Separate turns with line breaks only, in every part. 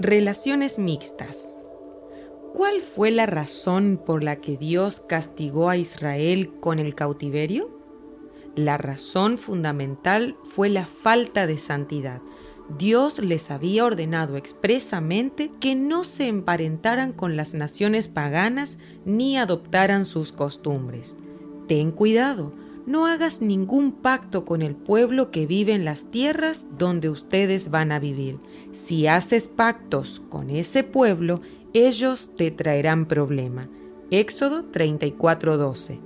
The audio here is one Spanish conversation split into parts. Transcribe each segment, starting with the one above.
Relaciones mixtas. ¿Cuál fue la razón por la que Dios castigó a Israel con el cautiverio? La razón fundamental fue la falta de santidad. Dios les había ordenado expresamente que no se emparentaran con las naciones paganas ni adoptaran sus costumbres. Ten cuidado, no hagas ningún pacto con el pueblo que vive en las tierras donde ustedes van a vivir. Si haces pactos con ese pueblo, ellos te traerán problema. Éxodo 34:12.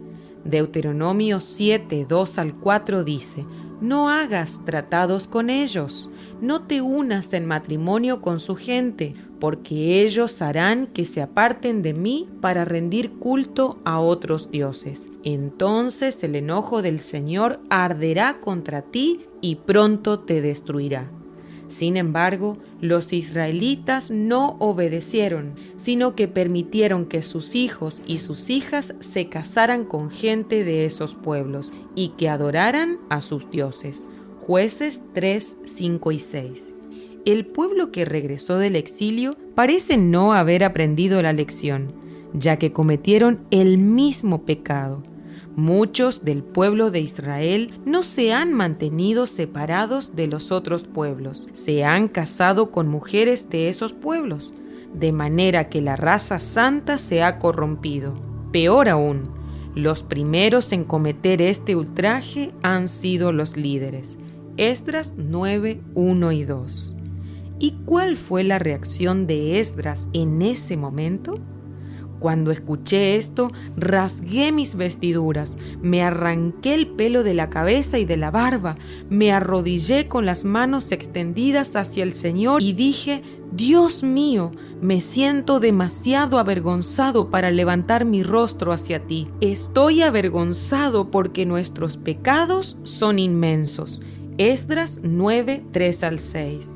Deuteronomio 7:2-4 dice: no hagas tratados con ellos, no te unas en matrimonio con su gente, porque ellos harán que se aparten de mí para rendir culto a otros dioses. Entonces el enojo del Señor arderá contra ti y pronto te destruirá. Sin embargo, los israelitas no obedecieron, sino que permitieron que sus hijos y sus hijas se casaran con gente de esos pueblos y que adoraran a sus dioses. Jueces 3, 5 y 6. El pueblo que regresó del exilio parece no haber aprendido la lección, ya que cometieron el mismo pecado. Muchos del pueblo de Israel no se han mantenido separados de los otros pueblos, se han casado con mujeres de esos pueblos, de manera que la raza santa se ha corrompido. Peor aún, los primeros en cometer este ultraje han sido los líderes. Esdras 9, 1 y 2. ¿Y cuál fue la reacción de Esdras en ese momento? Cuando escuché esto, rasgué mis vestiduras, me arranqué el pelo de la cabeza y de la barba, me arrodillé con las manos extendidas hacia el Señor y dije: Dios mío, me siento demasiado avergonzado para levantar mi rostro hacia ti. Estoy avergonzado porque nuestros pecados son inmensos. Esdras 9, 3-6.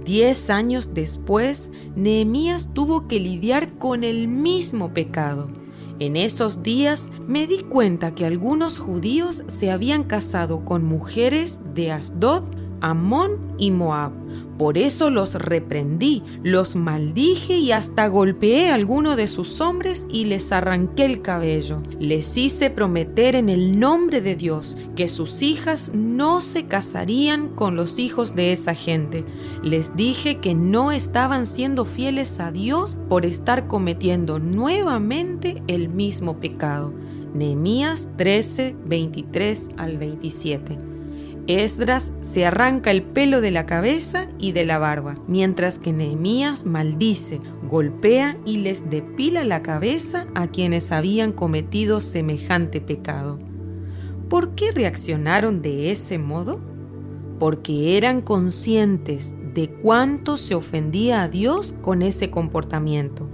10 años después, Nehemías tuvo que lidiar con el mismo pecado. En esos días me di cuenta que algunos judíos se habían casado con mujeres de Asdod, Amón y Moab. Por eso los reprendí, los maldije y hasta golpeé a alguno de sus hombres y les arranqué el cabello. Les hice prometer en el nombre de Dios que sus hijas no se casarían con los hijos de esa gente. Les dije que no estaban siendo fieles a Dios por estar cometiendo nuevamente el mismo pecado. Nehemías 13, 23-27. Esdras se arranca el pelo de la cabeza y de la barba, mientras que Nehemías maldice, golpea y les depila la cabeza a quienes habían cometido semejante pecado. ¿Por qué reaccionaron de ese modo? Porque eran conscientes de cuánto se ofendía a Dios con ese comportamiento.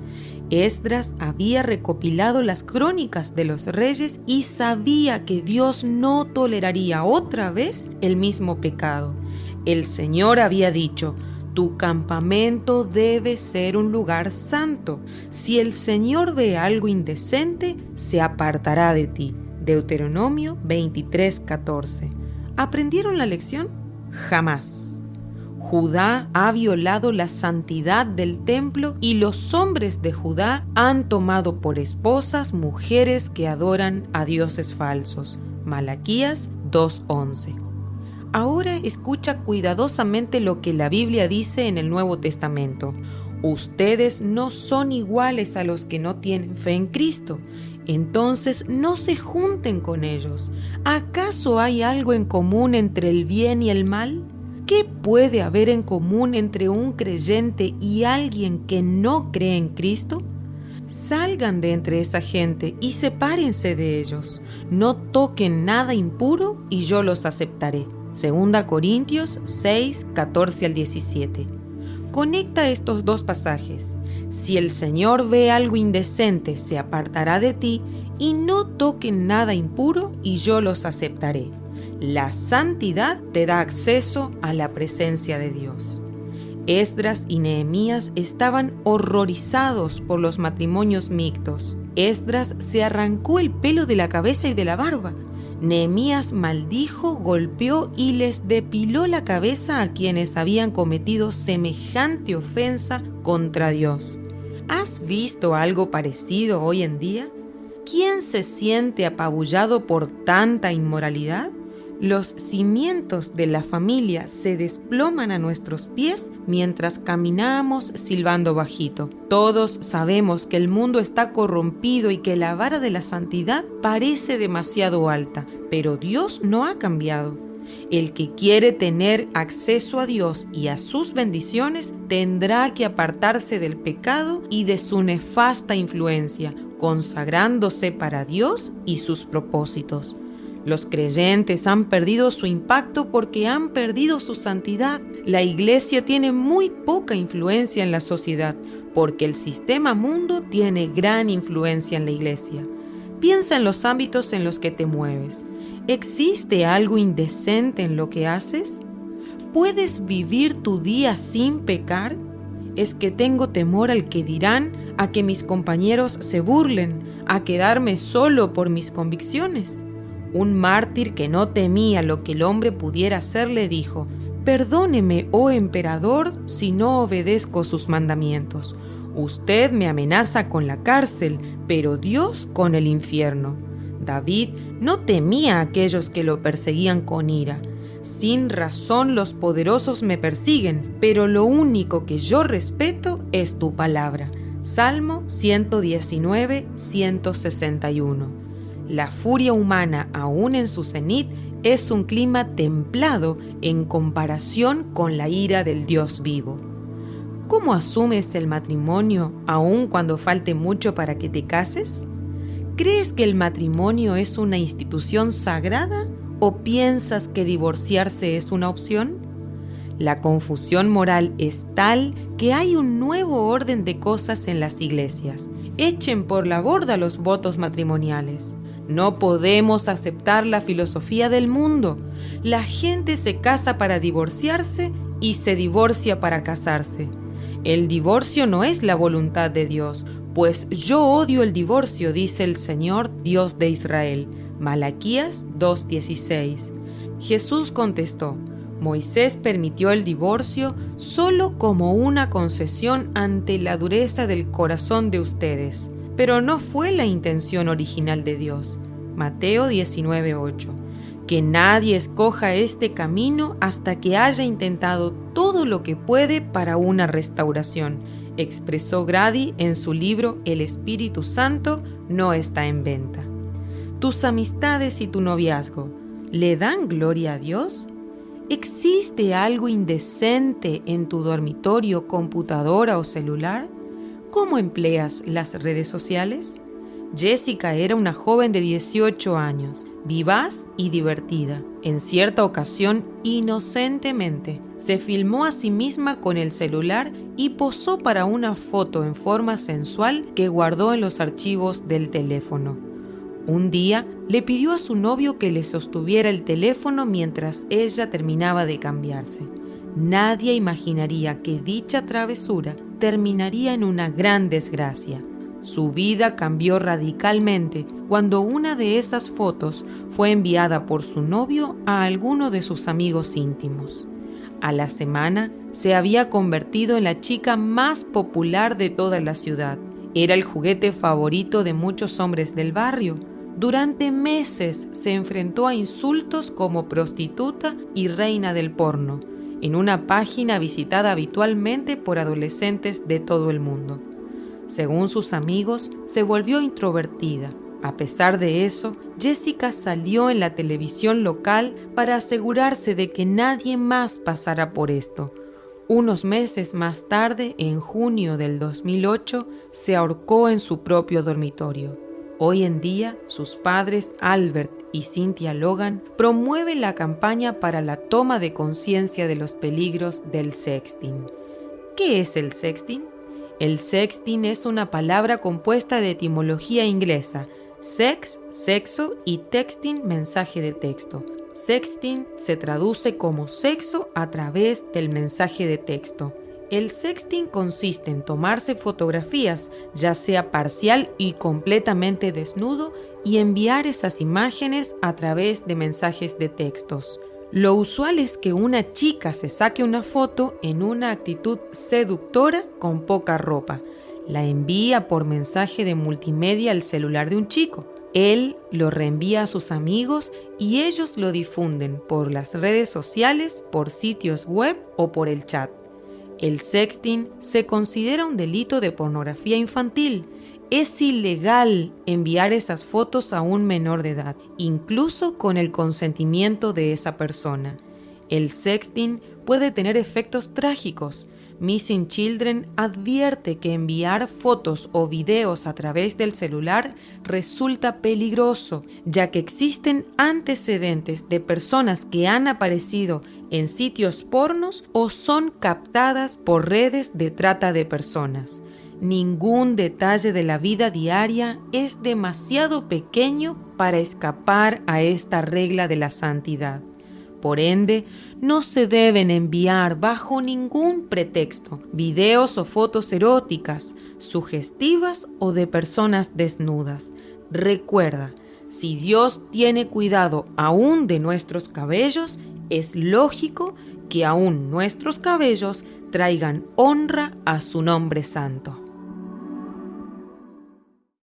Esdras había recopilado las crónicas de los reyes y sabía que Dios no toleraría otra vez el mismo pecado. El Señor había dicho: tu campamento debe ser un lugar santo. Si el Señor ve algo indecente, se apartará de ti. Deuteronomio 23:14. ¿Aprendieron la lección? Jamás. Judá ha violado la santidad del templo y los hombres de Judá han tomado por esposas mujeres que adoran a dioses falsos. Malaquías 2:11. Ahora escucha cuidadosamente lo que la Biblia dice en el Nuevo Testamento. Ustedes no son iguales a los que no tienen fe en Cristo. Entonces no se junten con ellos. ¿Acaso hay algo en común entre el bien y el mal? ¿Qué puede haber en común entre un creyente y alguien que no cree en Cristo? Salgan de entre esa gente y sepárense de ellos. No toquen nada impuro y yo los aceptaré. 2 Corintios 6, 14-17. Conecta estos dos pasajes. Si el Señor ve algo indecente, se apartará de ti, y no toquen nada impuro y yo los aceptaré. La santidad te da acceso a la presencia de Dios. Esdras y Nehemías estaban horrorizados por los matrimonios mixtos. Esdras se arrancó el pelo de la cabeza y de la barba. Nehemías maldijo, golpeó y les depiló la cabeza a quienes habían cometido semejante ofensa contra Dios. ¿Has visto algo parecido hoy en día? ¿Quién se siente apabullado por tanta inmoralidad? Los cimientos de la familia se desploman a nuestros pies mientras caminamos silbando bajito. Todos sabemos que el mundo está corrompido y que la vara de la santidad parece demasiado alta, pero Dios no ha cambiado. El que quiere tener acceso a Dios y a sus bendiciones tendrá que apartarse del pecado y de su nefasta influencia, consagrándose para Dios y sus propósitos. Los creyentes han perdido su impacto porque han perdido su santidad. La iglesia tiene muy poca influencia en la sociedad porque el sistema mundo tiene gran influencia en la iglesia. Piensa en los ámbitos en los que te mueves. ¿Existe algo indecente en lo que haces? ¿Puedes vivir tu día sin pecar? Es que tengo temor al que dirán, a que mis compañeros se burlen, a quedarme solo por mis convicciones. Un mártir que no temía lo que el hombre pudiera hacer le dijo: «Perdóneme, oh emperador, si no obedezco sus mandamientos. Usted me amenaza con la cárcel, pero Dios con el infierno». David no temía a aquellos que lo perseguían con ira. Sin razón los poderosos me persiguen, pero lo único que yo respeto es tu palabra. Salmo 119, 161. La furia humana, aún en su cenit, es un clima templado en comparación con la ira del Dios vivo. ¿Cómo asumes el matrimonio aún cuando falte mucho para que te cases? ¿Crees que el matrimonio es una institución sagrada o piensas que divorciarse es una opción? La confusión moral es tal que hay un nuevo orden de cosas en las iglesias. Echen por la borda los votos matrimoniales. No podemos aceptar la filosofía del mundo. La gente se casa para divorciarse y se divorcia para casarse. El divorcio no es la voluntad de Dios, pues yo odio el divorcio, dice el Señor, Dios de Israel. Malaquías 2:16. Jesús contestó: Moisés permitió el divorcio solo como una concesión ante la dureza del corazón de ustedes, pero no fue la intención original de Dios. Mateo 19:8. Que nadie escoja este camino hasta que haya intentado todo lo que puede para una restauración, expresó Grady en su libro El Espíritu Santo no está en venta. ¿Tus amistades y tu noviazgo le dan gloria a Dios? ¿Existe algo indecente en tu dormitorio, computadora o celular? ¿Cómo empleas las redes sociales? Jessica era una joven de 18 años, vivaz y divertida. En cierta ocasión, inocentemente, se filmó a sí misma con el celular y posó para una foto en forma sensual que guardó en los archivos del teléfono. Un día, le pidió a su novio que le sostuviera el teléfono mientras ella terminaba de cambiarse. Nadie imaginaría que dicha travesura terminaría en una gran desgracia. Su vida cambió radicalmente cuando una de esas fotos fue enviada por su novio a alguno de sus amigos íntimos. A la semana, se había convertido en la chica más popular de toda la ciudad. Era el juguete favorito de muchos hombres del barrio. Durante meses se enfrentó a insultos como prostituta y reina del porno, en una página visitada habitualmente por adolescentes de todo el mundo. Según sus amigos, se volvió introvertida. A pesar de eso, Jessica salió en la televisión local para asegurarse de que nadie más pasara por esto. Unos meses más tarde, en junio del 2008, se ahorcó en su propio dormitorio. Hoy en día, sus padres, Albert y Cynthia Logan, promueven la campaña para la toma de conciencia de los peligros del sexting. ¿Qué es el sexting? El sexting es una palabra compuesta de etimología inglesa: sex, sexo, y texting, mensaje de texto. Sexting se traduce como sexo a través del mensaje de texto. El sexting consiste en tomarse fotografías, ya sea parcial y completamente desnudo, y enviar esas imágenes a través de mensajes de textos. Lo usual es que una chica se saque una foto en una actitud seductora con poca ropa. La envía por mensaje de multimedia al celular de un chico. Él lo reenvía a sus amigos y ellos lo difunden por las redes sociales, por sitios web o por el chat. El sexting se considera un delito de pornografía infantil. Es ilegal enviar esas fotos a un menor de edad, incluso con el consentimiento de esa persona. El sexting puede tener efectos trágicos. Missing Children advierte que enviar fotos o videos a través del celular resulta peligroso, ya que existen antecedentes de personas que han aparecido en sitios pornos o son captadas por redes de trata de personas. Ningún detalle de la vida diaria es demasiado pequeño para escapar a esta regla de la santidad. Por ende, no se deben enviar bajo ningún pretexto videos o fotos eróticas, sugestivas o de personas desnudas. Recuerda, si Dios tiene cuidado aún de nuestros cabellos, es lógico que aún nuestros cabellos traigan honra a su nombre santo.